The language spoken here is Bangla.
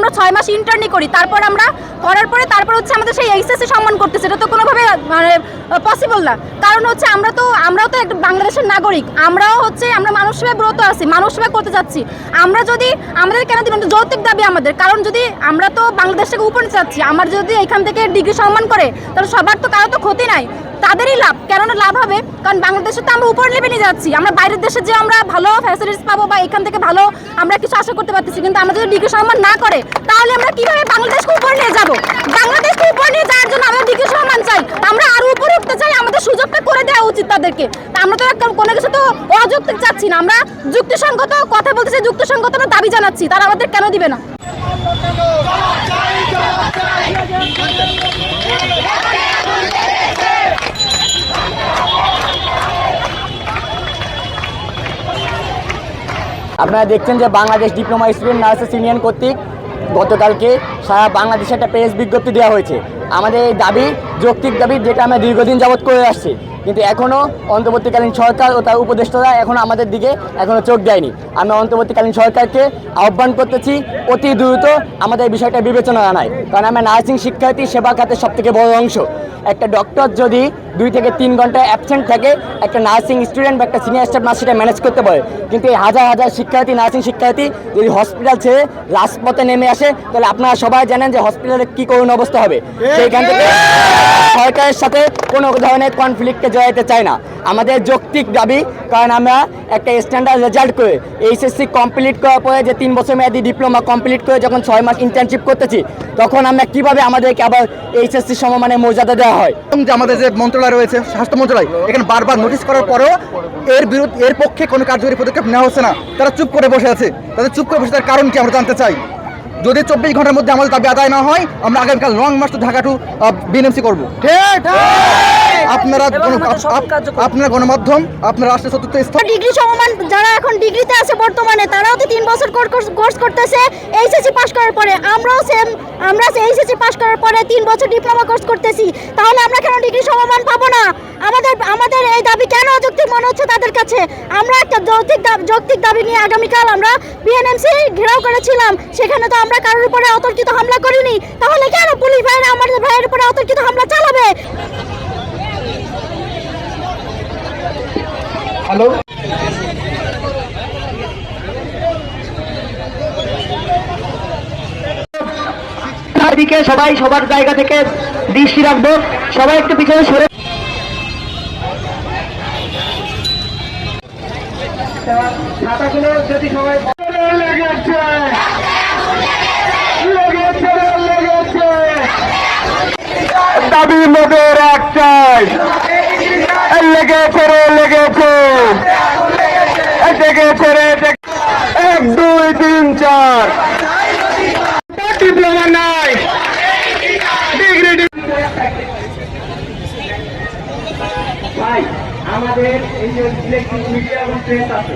আমরা 6 মাস ইন্টার্নি করি, তারপর আমরা করার পরে তারপর হচ্ছে আমাদের সেই এইচএসসি সম্মান করতেছে, এটা তো কোনোভাবে মানে পসিবল না। কারণ হচ্ছে আমরাও তো একটা বাংলাদেশের নাগরিক, আমরাও হচ্ছে আমরা মানুষ সেবায় ব্রত আছি, মানুষ সেবা করতে যাচ্ছি। আমরা যদি আমাদের কেন দিবেন, যৌক্তিক দাবি আমাদের, কারণ যদি আমরা তো বাংলাদেশ থেকে উপরে চাচ্ছি, আমার যদি এখান থেকে ডিগ্রি সম্মান করে তাহলে সবার তো কারো তো ক্ষতি নাই, তাদেরই লাভ। কেননা লাভ হবে, কারণ বাংলাদেশে তো আমরা উপর লেভেলে যাচ্ছি, আমরা বাইরের দেশে যে আমরা ভালো ফ্যাসিলিটিস পাবো বা এখান থেকে ভালো আমরা কিছু আশা করতে পারতেছি, কিন্তু আমরা যদি ডিগ্রি সম্মান না করে তাহলে আমরা কিভাবে বাংলাদেশকে উপর নিয়ে যাব? বাংলাদেশকে উপর নিয়ে যাওয়ার জন্য আমরা ডিগ্রি সম্মান চাই, আমরা আরো উপরে উঠতে চাই, আমাদের সুযোগটা করে দেওয়া উচিত তাদেরকে। আমরা তো কোনো কিছু তো অযৌক্তিক চাচ্ছি না, আমরা যুক্তিসঙ্গত কথা বলতেছি, যুক্তিসঙ্গত আমরা দাবি জানাচ্ছি, তারা আমাদের কেন দিবে না? আপনারা দেখছেন যে Bangladesh diploma student nurses union কর্তৃক গতকালকে সারা বাংলাদেশে একটা প্রেস বিজ্ঞপ্তি দেওয়া হয়েছে। আমাদের এই দাবি যৌক্তিক দাবি, যেটা আমরা দীর্ঘদিন যাবৎ করে আসছি, কিন্তু এখনও অন্তর্বর্তীকালীন সরকার ও তার উপদেষ্টারা এখনও আমাদের দিকে চোখ দেয়নি। আমরা অন্তর্বর্তীকালীন সরকারকে আহ্বান করতেছি অতি দ্রুত আমাদের বিষয়টা বিবেচনা আনায়, কারণ আমরা নার্সিং শিক্ষার্থী সেবা খাতের সবথেকে বড় অংশ। একটা ডক্টর যদি 2 থেকে 3 ঘন্টা অ্যাবসেন্ট থাকে, একটা নার্সিং স্টুডেন্ট বা একটা সিনিয়র স্টাফ নার্স সেটা ম্যানেজ করতে পারে, কিন্তু এই হাজার হাজার শিক্ষার্থী নার্সিং শিক্ষার্থী যদি হসপিটাল ছেড়ে রাজপথে নেমে আসে, তাহলে আপনারা সবাই জানেন যে হসপিটালে কী করুণ অবস্থা হবে। সেইখান থেকে সরকারের সাথে কোনো ধরনের কনফ্লিক্টে জড়াইতে চায় না। আমাদের যৌক্তিক দাবি, কারণ আমরা একটা স্ট্যান্ডার্ড রেজাল্ট করে এইচএসসি কমপ্লিট করার পরে যে 3 বছর মেয়াদি ডিপ্লোমা কমপ্লিট করে যখন 6 মাস ইন্টার্নশিপ করতেছি, তখন আমরা কিভাবে আমাদেরকে আবার এইচএসসি সমমানের মর্যাদা দেওয়া হয়? যে আমাদের যে মন্ত্রণালয় রয়েছে, স্বাস্থ্য মন্ত্রণালয়, এখানে বারবার নোটিশ করার পরেও এর পক্ষে কোনো কার্যকরী পদক্ষেপ নেওয়া হচ্ছে না। তারা চুপ করে বসে আছে। তাদের চুপ করে বসে তার কারণ কি আমরা জানতে চাই। যদি 24 ঘন্টার মধ্যে আমাদের দাবি আদায় না হয়, আমরা আগামীকাল long march to Dhaka to BNMC করবো। আপনারা গণমাধ্যম, আপনারা রাষ্ট্রের চতুর্থ স্তর, ডিগ্রি সমমান যারা এখন ডিগ্রিতে আছে বর্তমানে, তারাও তো 3 বছর কোর্স করতেছে এইচএসসি পাস করার পরে। আমরা এইচএসসি পাস করার পরে 3 বছর ডিপ্লোমা কোর্স করতেছি, তাহলে আমরা কেন ডিগ্রি সমমান পাবো না? আমাদের এই দাবি কেন অযৌক্তিক মনে হচ্ছে তাদের কাছে? আমরা একটা যৌক্তিক দাবি নিয়ে আগামীকাল আমরা বিএনএমসি ঘেরাও করেছিলাম, সেখানে তো আমরা কারোর উপরে অতর্কিত হামলা করিনি, তাহলে কেন পুলিশ ভাইরা আমাদের ভাইয়ের উপরে অতর্কিত হামলা চালাবে? হ্যালো, দিকে সবাই সবার জায়গা থেকে দৃষ্টি রাখবো, সবাই একটু পিছনে সরে। খাতাগুলো যদি সবাই দাবি মোদের একটাই, লেগেছে রে লেগেছে, 1 2 3 4 ডিপ্লোমা নাই, ডিগ্রি ভাই আমাদের এই যে ইলেকট্রিক মিডিয়া এবং প্রেস আছে,